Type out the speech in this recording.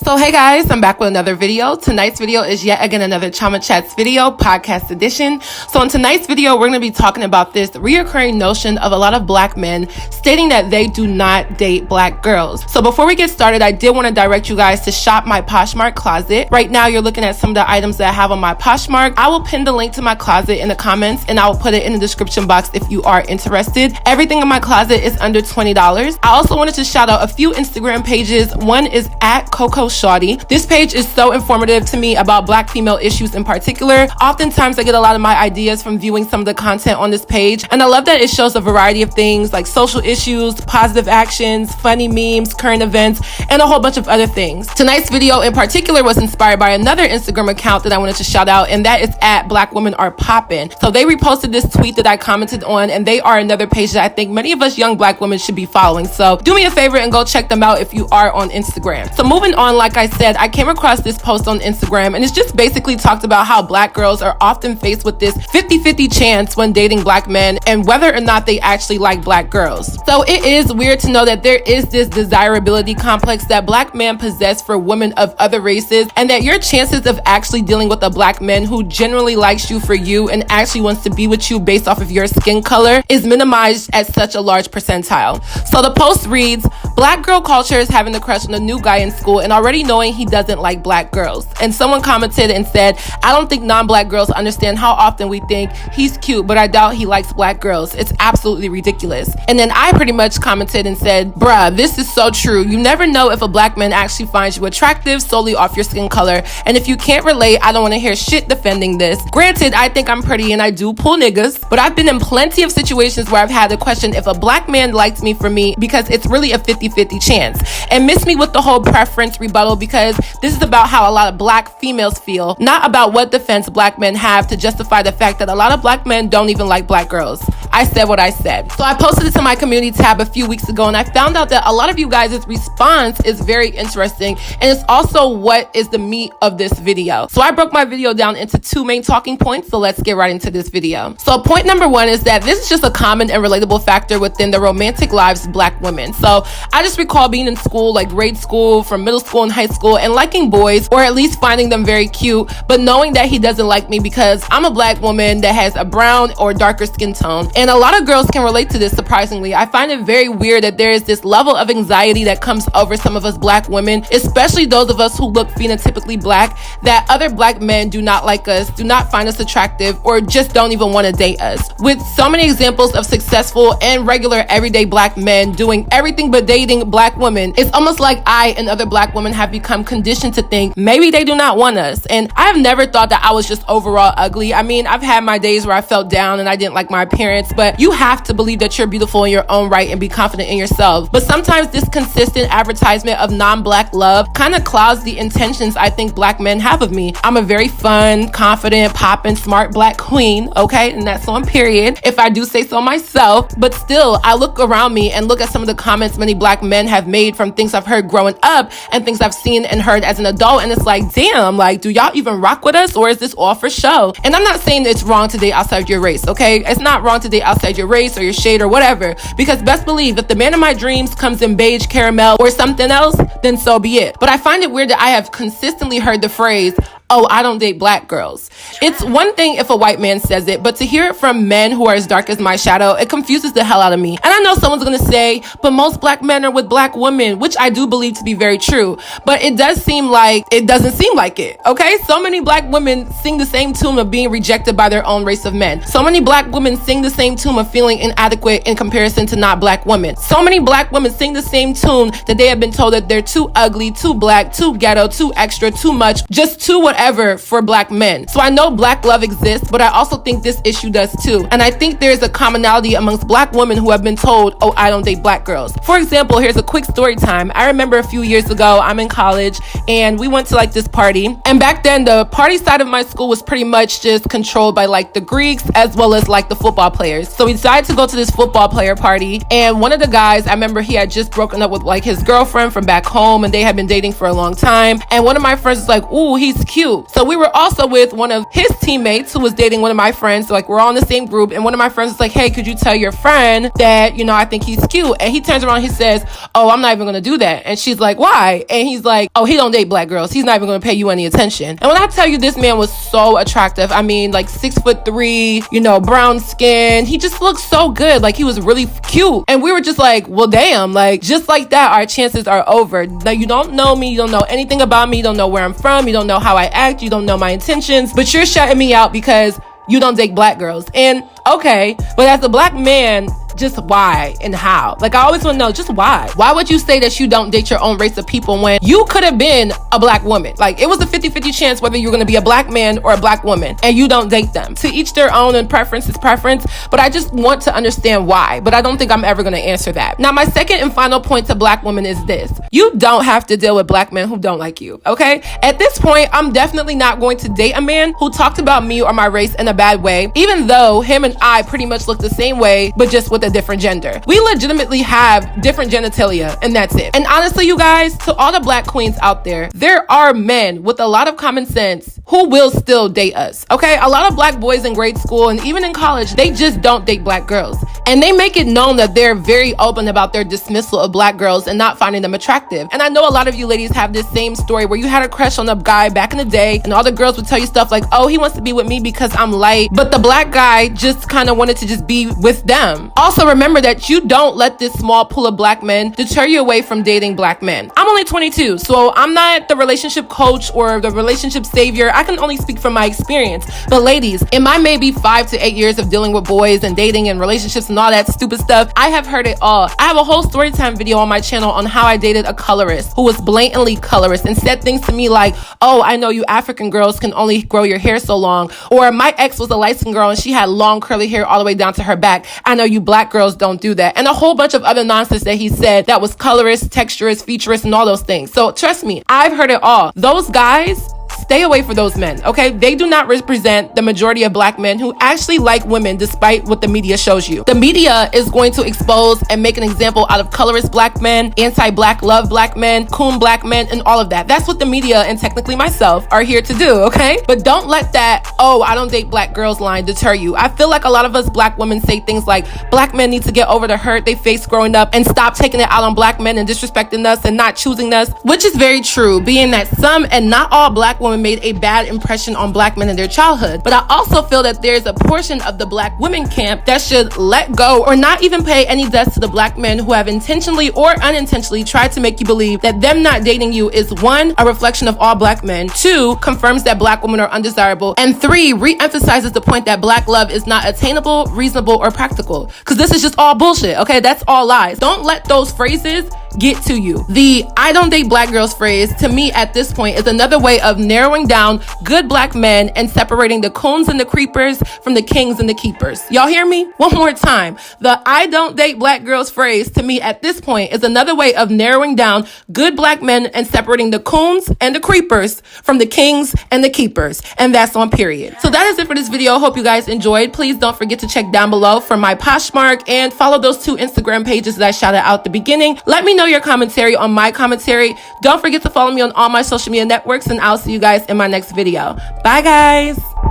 So hey guys, I'm back with another video. Tonight's video is yet again another Chioma Chats video, podcast edition. So in tonight's video, we're going to be talking about this reoccurring notion of a lot of black men stating that they do not date black girls. So before we get started, I did want to direct you guys to shop my Poshmark closet. Right now, you're looking at some of the items that I have on my Poshmark. I will pin the link to my closet in the comments and I will put it in the description box if you are interested. Everything in my closet is under $20. I also wanted to shout out a few Instagram pages. One is at Coco Shawty. This page is so informative to me about black female issues in particular. Oftentimes I get a lot of my ideas from viewing some of the content on this page, and I love that it shows a variety of things like social issues, positive actions, funny memes, current events, and a whole bunch of other things. Tonight's video in particular was inspired by another Instagram account that I wanted to shout out, and that is at Black Women Are Poppin'. So they reposted this tweet that I commented on, and they are another page that I think many of us young black women should be following. So do me a favor and go check them out if you are on Instagram. So moving on, like I said, I came across this post on Instagram, and it's just basically talked about how black girls are often faced with this 50-50 chance when dating black men and whether or not they actually like black girls. So it is weird to know that there is this desirability complex that black men possess for women of other races, and that your chances of actually dealing with a black man who generally likes you for you and actually wants to be with you based off of your skin color is minimized at such a large percentile. So the post reads, "Black girl culture is having a crush on a new guy in school and already knowing he doesn't like black girls." And someone commented and said, "I don't think non-black girls understand how often we think he's cute, but I doubt he likes black girls. It's absolutely ridiculous." And then I pretty much commented and said, "Bruh, this is so true. You never know if a black man actually finds you attractive solely off your skin color. And if you can't relate, I don't want to hear shit defending this. Granted, I think I'm pretty and I do pull niggas, but I've been in plenty of situations where I've had to question if a black man likes me for me because it's really a 50-50 chance." And miss me with the whole preference rebuttal, because this is about how a lot of black females feel, not about what defense black men have to justify the fact that a lot of black men don't even like black girls. I said what I said. So I posted it to my community tab a few weeks ago, and I found out that a lot of you guys' response is very interesting, and it's also what is the meat of this video. So I broke my video down into two main talking points, so let's get right into this video. So point number one is that this is just a common and relatable factor within the romantic lives of black women. So I just recall being in school, like grade school, from middle school and high school, and liking boys, or at least finding them very cute, but knowing that he doesn't like me because I'm a black woman that has a brown or darker skin tone. And a lot of girls can relate to this, surprisingly. I find it very weird that there is this level of anxiety that comes over some of us black women, especially those of us who look phenotypically black, that other black men do not like us, do not find us attractive, or just don't even want to date us. With so many examples of successful and regular everyday black men doing everything but dating black women, it's almost like I and other black women have become conditioned to think maybe they do not want us. And I've never thought that I was just overall ugly. I mean, I've had my days where I felt down and I didn't like my appearance, but you have to believe that you're beautiful in your own right and be confident in yourself. But sometimes this consistent advertisement of non-black love kind of clouds the intentions I think black men have of me. I'm a very fun, confident, poppin', smart black queen, okay? And that's on period, if I do say so myself. But still, I look around me and look at some of the comments many black men have made from things I've heard growing up and things I've seen and heard as an adult, and it's like, damn, like, do y'all even rock with us, or is this all for show? And I'm not saying it's wrong to date outside your race, okay? It's not wrong to date outside your race or your shade or whatever, because best believe if the man of my dreams comes in beige caramel or something else, then so be it. But I find it weird that I have consistently heard the phrase, "Oh, I don't date black girls." It's one thing if a white man says it, but to hear it from men who are as dark as my shadow, it confuses the hell out of me. And I know someone's gonna say, but most black men are with black women, which I do believe to be very true. But it does seem like it doesn't seem like it, okay? So many black women sing the same tune of being rejected by their own race of men. So many black women sing the same tune of feeling inadequate in comparison to not black women. So many black women sing the same tune that they have been told that they're too ugly, too black, too ghetto, too extra, too much, just too whatever for black men. So I know black love exists, but I also think this issue does too. And I think there's a commonality amongst black women who have been told, "Oh, I don't date black girls." For example, here's a quick story time. I remember a few years ago, I'm in college and we went to like this party. And back then the party side of my school was pretty much just controlled by like the Greeks as well as like the football players. So we decided to go to this football player party, and one of the guys, I remember he had just broken up with like his girlfriend from back home and they had been dating for a long time. And one of my friends was like, "Ooh, he's cute." cute. So we were also with one of his teammates who was dating one of my friends. So like we're all in the same group, and one of my friends was like, hey, could you tell your friend that, you know, I think he's cute? And he turns around, he says, oh, I'm not even gonna do that. And she's like, why? And he's like, oh, he don't date black girls. He's not even gonna pay you any attention. And when I tell you, this man was so attractive, I mean, like 6'3", you know, brown skin. He just looked so good. Like he was really cute. And we were just like, well, damn, like just like that, our chances are over. Now you don't know me, you don't know anything about me, you don't know where I'm from, you don't know how I act, you don't know my intentions, but you're shutting me out because you don't date black girls. And okay, but as a black man, just why and how? Like I always want to know, just why? Why would you say that you don't date your own race of people when you could have been a black woman? Like it was a 50-50 chance whether you're going to be a black man or a black woman, and you don't date them. To each their own, and preference is preference, but I just want to understand why, but I don't think I'm ever going to answer that. Now my second and final point to black women is this: you don't have to deal with black men who don't like you, okay? At this point, I'm definitely not going to date a man who talked about me or my race in a bad way, even though him and I pretty much look the same way, but just with a different gender. We legitimately have different genitalia, and that's it. And honestly, you guys, to all the black queens out there are men with a lot of common sense who will still date us, okay? A lot of black boys in grade school and even in college, they just don't date black girls. And they make it known that they're very open about their dismissal of black girls and not finding them attractive. And I know a lot of you ladies have this same story where you had a crush on a guy back in the day, and all the girls would tell you stuff like, oh, he wants to be with me because I'm light, but the black guy just kind of wanted to just be with them. Also, remember that you don't let this small pool of black men deter you away from dating black men. I'm only 22, so I'm not the relationship coach or the relationship savior. I can only speak from my experience. But ladies, in my maybe 5 to 8 years of dealing with boys and dating and relationships and all that stupid stuff, I have heard it all. I have a whole story time video on my channel on how I dated a colorist who was blatantly colorist and said things to me like, oh, I know you African girls can only grow your hair so long. Or my ex was a light-skinned girl and she had long curly hair all the way down to her back. I know you black girls don't do that. And a whole bunch of other nonsense that he said that was colorist, texturist, featurist, and all those things. So trust me, I've heard it all. Those guys, stay away from those men, okay? They do not represent the majority of black men who actually like women despite what the media shows you. The media is going to expose and make an example out of colorist black men, anti-black love black men, coon black men, and all of that. That's what the media and technically myself are here to do, okay? But don't let that, oh, I don't date black girls line deter you. I feel like a lot of us black women say things like, black men need to get over the hurt they faced growing up and stop taking it out on black men and disrespecting us and not choosing us, which is very true, being that some and not all black women made a bad impression on black men in their childhood. But I also feel that there's a portion of the black women camp that should let go or not even pay any dust to the black men who have intentionally or unintentionally tried to make you believe that them not dating you is 1, a reflection of all black men, 2, confirms that black women are undesirable, and 3, re-emphasizes the point that black love is not attainable, reasonable, or practical. Because this is just all bullshit, okay? That's all lies. Don't let those phrases get to you. The I don't date black girls phrase, to me at this point, is another way of narrowing down good black men and separating the coons and the creepers from the kings and the keepers. Y'all hear me? One more time. The I don't date black girls phrase, to me at this point, is another way of narrowing down good black men and separating the coons and the creepers from the kings and the keepers. And that's on period. So that is it for this video. Hope you guys enjoyed. Please don't forget to check down below for my Poshmark and follow those 2 Instagram pages that I shouted out at the beginning. Let me know your commentary on my commentary. Don't forget to follow me on all my social media networks, and I'll see you guys in my next video. Bye guys.